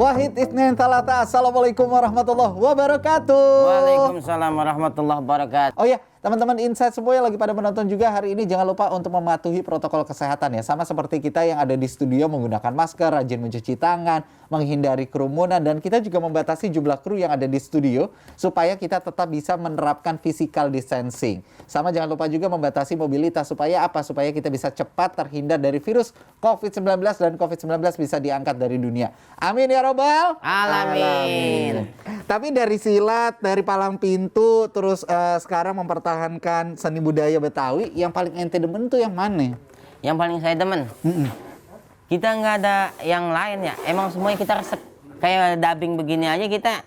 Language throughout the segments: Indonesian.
Wahid Isnin Talata. Assalamualaikum warahmatullahi wabarakatuh. Waalaikumsalam warahmatullahi wabarakatuh. Oh ya, teman-teman Insight semua yang lagi pada menonton juga hari ini, jangan lupa untuk mematuhi protokol kesehatan ya. Sama seperti kita yang ada di studio, menggunakan masker, rajin mencuci tangan, menghindari kerumunan, dan kita juga membatasi jumlah kru yang ada di studio supaya kita tetap bisa menerapkan physical distancing. Sama jangan lupa juga membatasi mobilitas supaya apa? Supaya kita bisa cepat terhindar dari virus COVID-19 dan COVID-19 bisa diangkat dari dunia. Amin ya robbal Alamin. Tapi dari silat, dari palang pintu, terus sekarang mempertahankan seni budaya Betawi, yang paling ente demen tuh yang mana? Yang paling saya demen, kita nggak ada yang lain ya. Emang semuanya kita resep. Kayak dubbing begini aja kita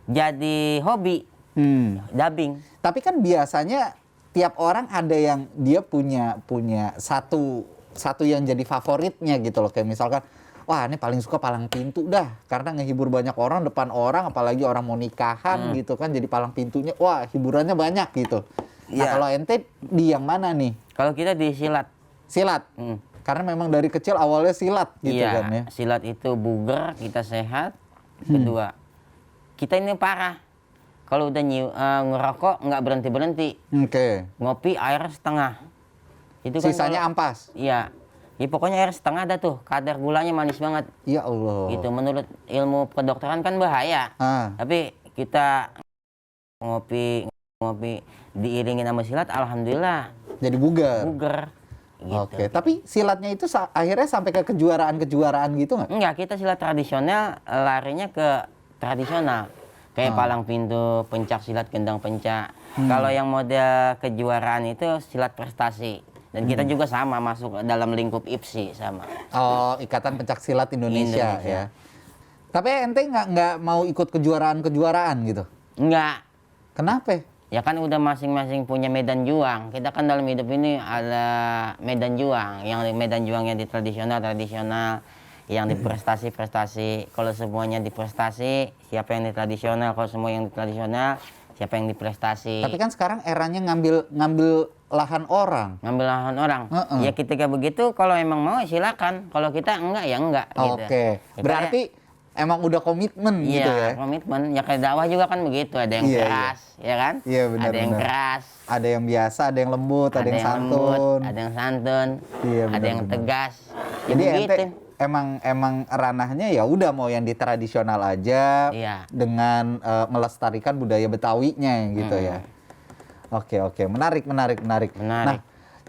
jadi hobi dubbing. Tapi kan biasanya tiap orang ada yang dia punya satu yang jadi favoritnya gitu loh. Kayak misalkan, wah ini paling suka palang pintu dah, karena ngehibur banyak orang, depan orang, apalagi orang mau nikahan gitu kan, jadi palang pintunya, wah hiburannya banyak gitu. Nah kalau ente di yang mana nih? Kalau kita di silat. Silat? Karena memang dari kecil awalnya silat gitu Iya, kan ya? silat itu bugar, kita sehat. Kedua, kita ini parah. Kalau udah ngerokok nggak berhenti-berhenti. Oke. Ngopi air setengah. Itu kan Sisanya ampas? Iya. Ya pokoknya air setengah dah tuh, kadar gulanya manis banget. Ya Allah. Gitu, menurut ilmu kedokteran kan bahaya. Tapi kita ngopi diiringin sama silat, alhamdulillah Jadi bugar? buger. Gitu. Oke, tapi silatnya itu akhirnya sampai ke kejuaraan-kejuaraan gitu nggak? Enggak, kita silat tradisional, larinya ke tradisional. Kayak palang pintu, pencak silat, gendang pencak. Kalau yang model kejuaraan itu silat prestasi. Dan kita juga sama, masuk dalam lingkup IPSI sama. Oh, Ikatan Pencak Silat Indonesia. Ya. Tapi ente nggak mau ikut kejuaraan-kejuaraan gitu? Enggak. Kenapa? Ya kan udah masing-masing punya medan juang. Kita kan dalam hidup ini ada medan juang. Yang medan juang yang di tradisional, yang di prestasi. Kalau semuanya di prestasi, siapa yang di tradisional? Kalau semua yang di tradisional, siapa yang di prestasi? Tapi kan sekarang eranya ngambil lahan orang. Ngambil lahan orang. Ya ketika begitu, kalau emang mau silakan. Kalau kita enggak, ya enggak. Gitu. Oke. Berarti emang udah komitmen gitu ya? Iya, komitmen. Ya kayak dakwah juga kan begitu. Ada yang keras, ya kan? Iya benar. Ada yang keras. Ada yang biasa, ada yang lembut, ada yang santun. Lembut, ada yang santun. Iya, ada yang tegas. Ya jadi begitu. ente emang ranahnya ya udah mau yang di tradisional aja, dengan melestarikan budaya Betawinya gitu ya. Oke, menarik. Nah,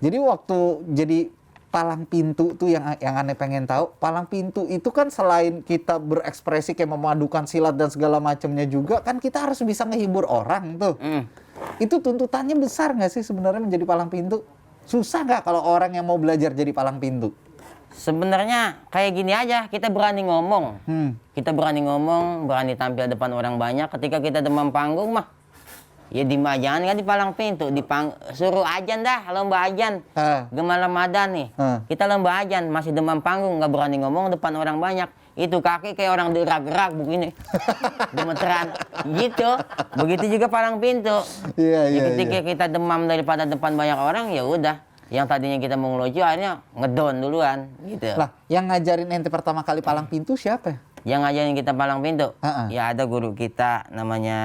jadi waktu jadi palang pintu tuh yang aneh pengen tahu, palang pintu itu kan selain kita berekspresi kayak memadukan silat dan segala macamnya juga, kan kita harus bisa ngehibur orang tuh. Itu tuntutannya besar nggak sih sebenarnya menjadi palang pintu? Susah nggak kalau orang yang mau belajar jadi palang pintu? Sebenarnya kayak gini aja, kita berani ngomong. Kita berani ngomong, berani tampil depan orang banyak. Ketika kita demam panggung mah, ya jangan kan di palang pintu, suruh ajan dah, lomba ajan. Gemar Ramadan nih. Kita lomba ajan, masih demam panggung, nggak berani ngomong depan orang banyak. Itu kaki kayak orang gerak-gerak begini. Gemeteran. Gitu. Begitu juga palang pintu. Ketika kita demam daripada depan banyak orang, ya udah. Yang tadinya kita mau ngelojo, akhirnya ngedon duluan. Gitu. Lah, yang ngajarin ente pertama kali palang pintu siapa? Yang ngajarin kita palang pintu? Ya ada guru kita namanya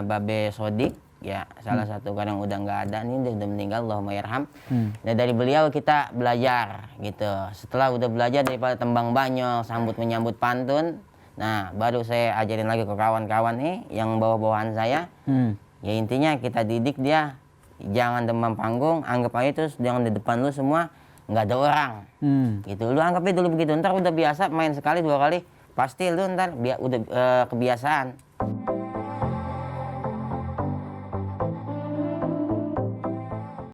Babe Sodik. Ya salah satu kadang udah nggak ada nih, dia udah meninggal, Allahumma yarham. Nah dari beliau kita belajar gitu. Setelah udah belajar daripada tembang banyol, sambut menyambut pantun. Nah baru saya ajarin lagi ke kawan-kawan nih yang bawah-bawahan saya. Ya intinya kita didik dia, jangan demam panggung, anggap aja terus jangan di depan lu semua nggak ada orang. Gitu, lu anggapnya dulu begitu, ntar udah biasa main sekali 2 kali, pasti lu ntar udah kebiasaan.